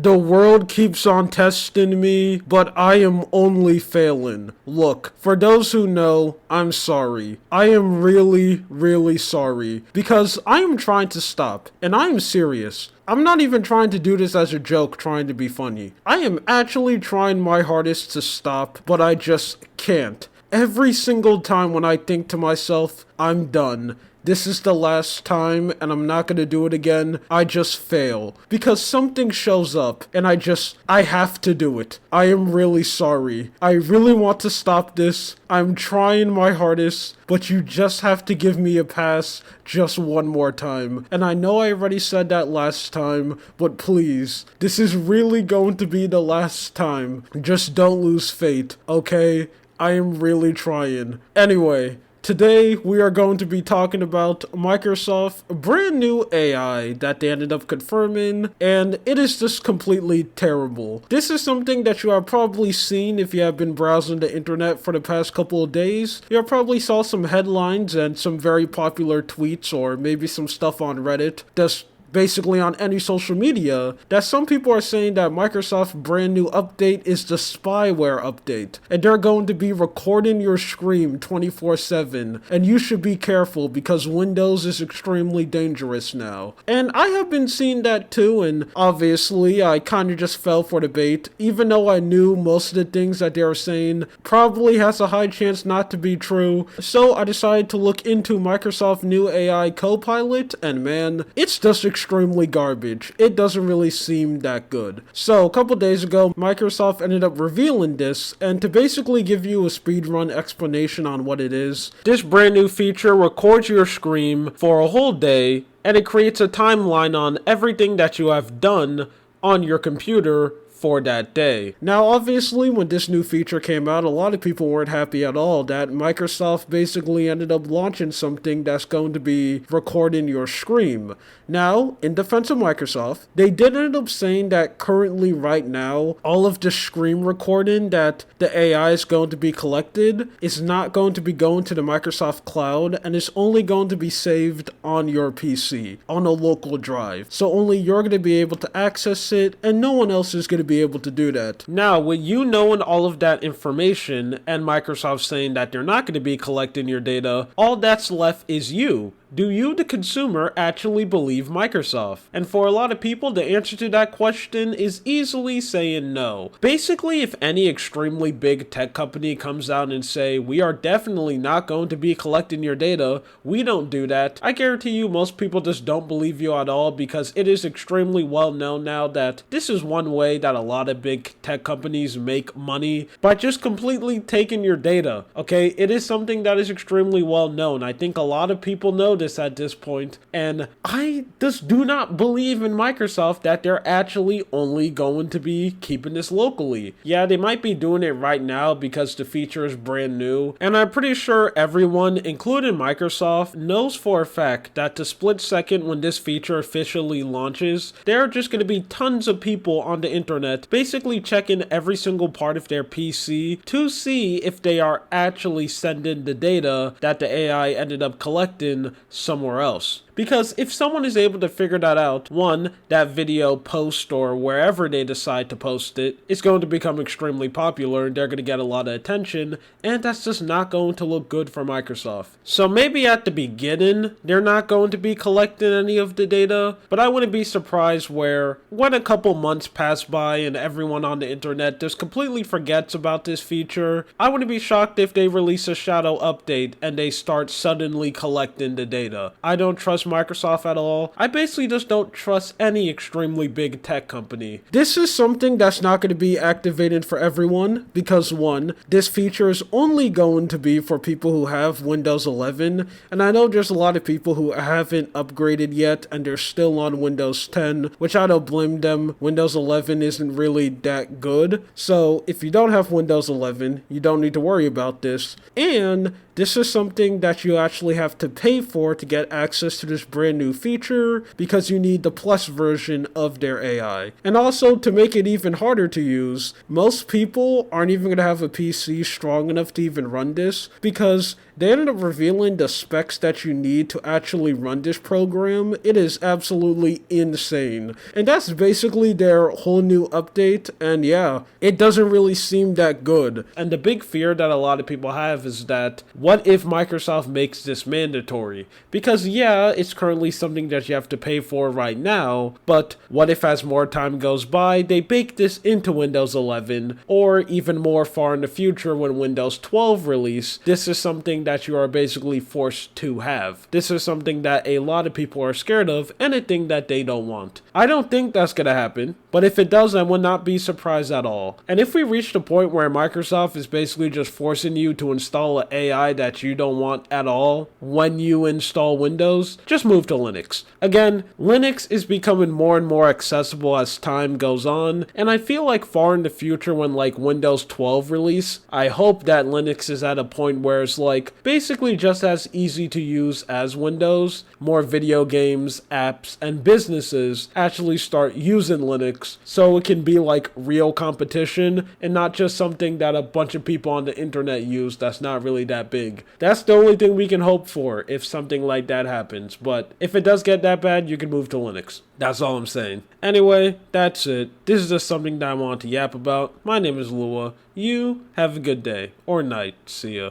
The world keeps on testing me, but I am only failing. Look, for those who know, I'm sorry. I am really, really sorry. Because I am trying to stop, and I am serious. I'm not even trying to do this as a joke, trying to be funny. I am actually trying my hardest to stop, but I just can't. Every single time when I think to myself, I'm done. This is the last time and I'm not gonna do it again, I just fail. Because something shows up and I have to do it. I am really sorry. I really want to stop this. I'm trying my hardest, but you just have to give me a pass just one more time. And I know I already said that last time, but please, this is really going to be the last time. Just don't lose faith, okay? I am really trying. Anyway, today we are going to be talking about Microsoft's brand new AI that they ended up confirming, and it is just completely terrible. This is something that you have probably seen if you have been browsing the internet for the past couple of days. You probably saw some headlines and some very popular tweets or maybe some stuff on Reddit that's basically on any social media, that some people are saying that Microsoft's brand new update is the spyware update, and they're going to be recording your screen 24/7, and you should be careful because Windows is extremely dangerous now. And I have been seeing that too, and obviously I kind of just fell for the bait, even though I knew most of the things that they were saying probably has a high chance not to be true. So I decided to look into Microsoft's new AI Copilot, and man, it's just extremely garbage. It doesn't really seem that good. So a couple days ago, Microsoft ended up revealing this, and to basically give you a speedrun explanation on what it is, this brand new feature records your screen for a whole day, and it creates a timeline on everything that you have done on your computer for that day. Now, obviously, when this new feature came out, a lot of people weren't happy at all that Microsoft basically ended up launching something that's going to be recording your screen. Now, in defense of Microsoft, they did end up saying that currently, right now, all of the screen recording that the AI is going to be collected is not going to be going to the Microsoft cloud, and is only going to be saved on your PC, on a local drive. So only you're going to be able to access it, and no one else is going to be able to do that. Now, with you knowing all of that information and Microsoft saying that they're not going to be collecting your data, all that's left is you. Do you, the consumer, actually believe Microsoft? And for a lot of people, the answer to that question is easily saying no. Basically, if any extremely big tech company comes out and say, we are definitely not going to be collecting your data, we don't do that, I guarantee you most people just don't believe you at all, because it is extremely well known now that this is one way that a lot of big tech companies make money, by just completely taking your data, okay? It is something that is extremely well known. I think a lot of people know this at this point, and I just do not believe in Microsoft that they're actually only going to be keeping this locally. Yeah, they might be doing it right now because the feature is brand new, and I'm pretty sure everyone, including Microsoft, knows for a fact that the split second when this feature officially launches, there are just going to be tons of people on the internet basically checking every single part of their PC to see if they are actually sending the data that the AI ended up collecting somewhere else. Because if someone is able to figure that out, one, that video post or wherever they decide to post it is going to become extremely popular and they're going to get a lot of attention, and that's just not going to look good for Microsoft. So maybe at the beginning, they're not going to be collecting any of the data, but I wouldn't be surprised where when a couple months pass by and everyone on the internet just completely forgets about this feature, I wouldn't be shocked if they release a shadow update and they start suddenly collecting the data. I don't trust Microsoft at all. I basically just don't trust any extremely big tech company. This is something that's not going to be activated for everyone because one, this feature is only going to be for people who have Windows 11, and I know there's a lot of people who haven't upgraded yet and they're still on Windows 10, which I don't blame them. Windows 11 isn't really that good, so if you don't have Windows 11, you don't need to worry about this. And this is something that you actually have to pay for to get access to this brand new feature because you need the Plus version of their AI. And also, to make it even harder to use, most people aren't even going to have a PC strong enough to even run this because they ended up revealing the specs that you need to actually run this program. It is absolutely insane. And that's basically their whole new update, and yeah, it doesn't really seem that good. And the big fear that a lot of people have is that, what if Microsoft makes this mandatory? Because yeah, it's currently something that you have to pay for right now, but what if as more time goes by, they bake this into Windows 11, or even more far in the future when Windows 12 release, this is something that you are basically forced to have. This is something that a lot of people are scared of, and a thing that they don't want. I don't think that's gonna happen, but if it does, I would not be surprised at all. And if we reach the point where Microsoft is basically just forcing you to install an AI that you don't want at all when you install Windows, just move to Linux. Again, Linux is becoming more and more accessible as time goes on, and I feel like far in the future when like Windows 12 release, I hope that Linux is at a point where it's like basically just as easy to use as Windows. More video games, apps, and businesses actually start using Linux so it can be like real competition and not just something that a bunch of people on the internet use that's not really that big. That's the only thing we can hope for if something like that happens, but if it does get that bad, you can move to Linux. That's all I'm saying. Anyway, that's it. This is just something that I wanted to yap about. My name is Lua. You have a good day or night. See ya.